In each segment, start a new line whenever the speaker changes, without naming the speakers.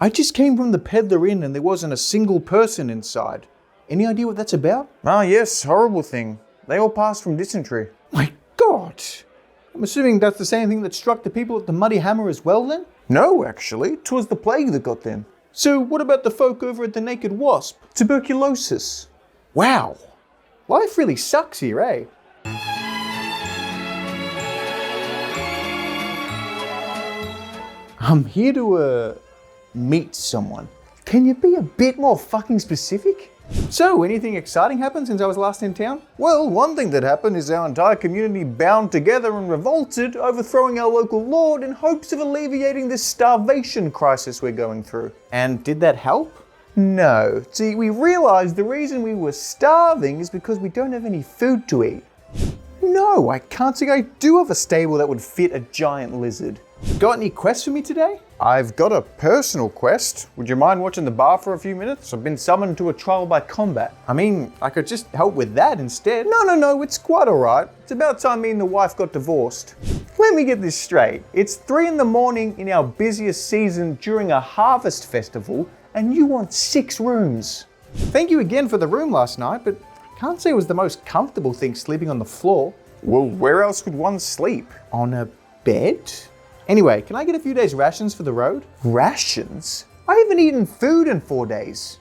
I just came from the Peddler Inn and there wasn't a single person inside. Any idea what that's about?
Ah yes, horrible thing. They all passed from dysentery.
My God! I'm assuming that's the same thing that struck the people at the Muddy Hammer as well then?
No, actually, 'twas the plague that got them.
So what about the folk over at the Naked Wasp?
Tuberculosis.
Wow. Life really sucks here, eh? I'm here to, meet someone. Can you be a bit more fucking specific? So, anything exciting happened since I was last in town?
Well, one thing that happened is our entire community bound together and revolted, overthrowing our local lord in hopes of alleviating this starvation crisis we're going through.
And did that help?
No. See, we realized the reason we were starving is because we don't have any food to eat. No, I can't say I do have a stable that would fit a giant lizard.
Got any quests for me today?
I've got a personal quest. Would you mind watching the bar for a few minutes? I've been summoned to a trial by combat.
I mean, I could just help with that instead.
No, it's quite alright. It's about time me and the wife got divorced. Let me get this straight. It's 3 a.m. in our busiest season during a harvest festival, and you want 6 rooms.
Thank you again for the room last night, but I can't say it was the most comfortable thing sleeping on the floor.
Well, where else would one sleep?
On a bed? Anyway, can I get a few days rations for the road?
Rations? I haven't eaten food in 4 days.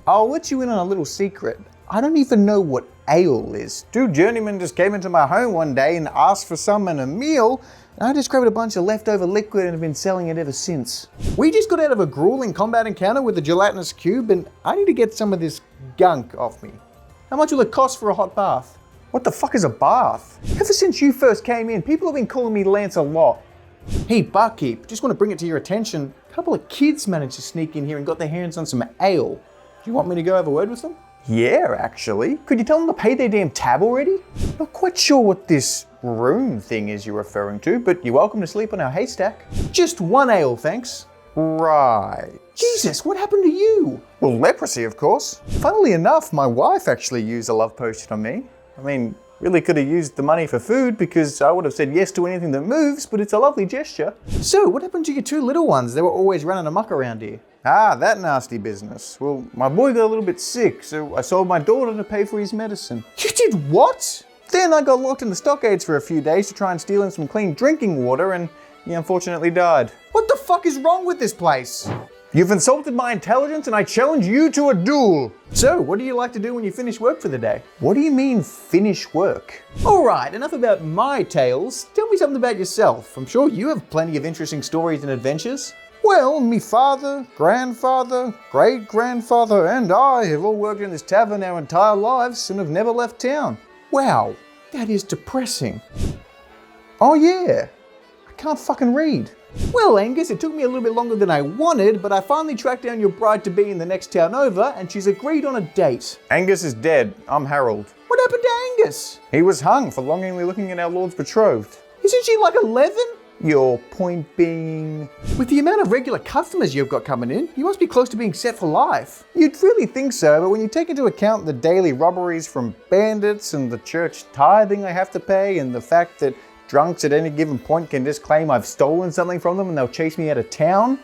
I'll let you in on a little secret. I don't even know what ale is.
2 journeymen just came into my home one day and asked for some and a meal,
and I just grabbed a bunch of leftover liquid and have been selling it ever since. We just got out of a grueling combat encounter with a gelatinous cube, and I need to get some of this gunk off me. How much will it cost for a hot bath?
What the fuck is a bath? Ever since you first came in, people have been calling me Lancelot.
Hey, barkeep, just want to bring it to your attention. A couple of kids managed to sneak in here and got their hands on some ale. Do you want me to go have a word with them?
Yeah, actually. Could you tell them to pay their damn tab already? Not quite sure what this room thing is you're referring to, but you're welcome to sleep on our haystack.
Just 1 ale, thanks.
Right.
Jesus, what happened to you?
Well, leprosy, of course. Funnily enough, my wife actually used a love potion on me. I mean, really could have used the money for food because I would have said yes to anything that moves, but it's a lovely gesture.
So, what happened to your 2 little ones? They were always running amok around here.
Ah, that nasty business. Well, my boy got a little bit sick, so I sold my daughter to pay for his medicine.
You did what?
Then I got locked in the stockades for a few days to try and steal in some clean drinking water, and he unfortunately died.
What the fuck is wrong with this place?
You've insulted my intelligence and I challenge you to a duel.
So, what do you like to do when you finish work for the day?
What do you mean, finish work?
Alright, enough about my tales. Tell me something about yourself. I'm sure you have plenty of interesting stories and adventures.
Well, me father, grandfather, great-grandfather and I have all worked in this tavern our entire lives and have never left town.
Wow, that is depressing.
Oh yeah, I can't fucking read.
Well, Angus, it took me a little bit longer than I wanted, but I finally tracked down your bride-to-be in the next town over, and she's agreed on a date.
Angus is dead. I'm Harold.
What happened to Angus?
He was hung for longingly looking at our Lord's betrothed.
Isn't she like 11?
Your point being...
With the amount of regular customers you've got coming in, you must be close to being set for life.
You'd really think so, but when you take into account the daily robberies from bandits and the church tithing I have to pay and the fact that drunks at any given point can just claim I've stolen something from them and they'll chase me out of town,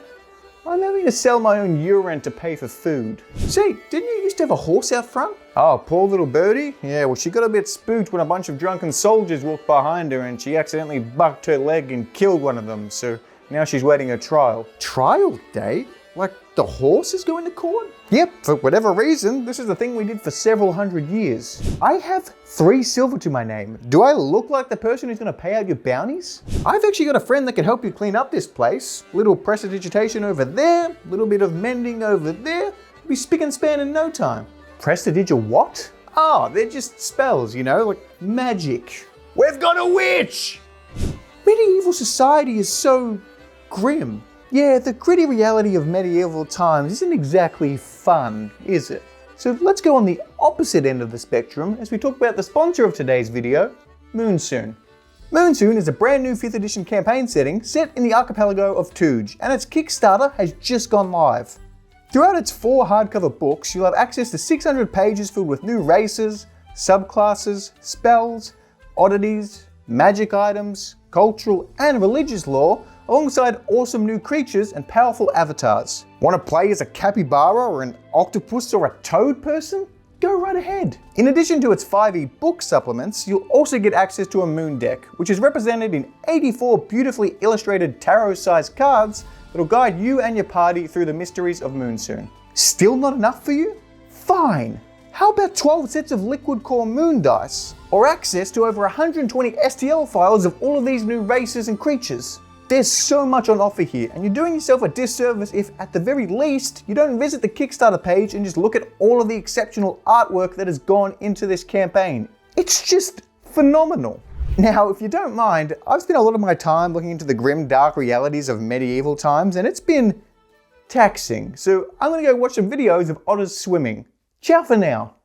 I'm having to sell my own urine to pay for food.
Say, didn't you used to have a horse out front?
Oh, poor little Birdie? Yeah, well, she got a bit spooked when a bunch of drunken soldiers walked behind her and she accidentally bucked her leg and killed one of them, so now she's waiting her trial.
Trial date? Like the horse is going to court?
Yep, for whatever reason, this is the thing we did for several hundred years.
I have 3 silver to my name. Do I look like the person who's going to pay out your bounties? I've actually got a friend that can help you clean up this place. Little prestidigitation over there, little bit of mending over there. It'll be spick and span in no time.
Prestidig what?
Oh, they're just spells, you know, like magic.
We've got a witch!
Medieval society is so grim. Yeah, the gritty reality of medieval times isn't exactly fun, is it? So let's go on the opposite end of the spectrum as we talk about the sponsor of today's video, Moonsoon. Moonsoon is a brand new 5th edition campaign setting set in the archipelago of Tooge, and its Kickstarter has just gone live. Throughout its 4 hardcover books, you'll have access to 600 pages filled with new races, subclasses, spells, oddities, magic items, cultural and religious lore, alongside awesome new creatures and powerful avatars. Want to play as a capybara or an octopus or a toad person? Go right ahead. In addition to its 5e book supplements, you'll also get access to a moon deck, which is represented in 84 beautifully illustrated tarot-sized cards that'll guide you and your party through the mysteries of Moonsoon. Still not enough for you? Fine. How about 12 sets of liquid core moon dice? Or access to over 120 STL files of all of these new races and creatures? There's so much on offer here, and you're doing yourself a disservice if, at the very least, you don't visit the Kickstarter page and just look at all of the exceptional artwork that has gone into this campaign. It's just phenomenal. Now, if you don't mind, I've spent a lot of my time looking into the grim, dark realities of medieval times, and it's been taxing. So I'm gonna go watch some videos of otters swimming. Ciao for now.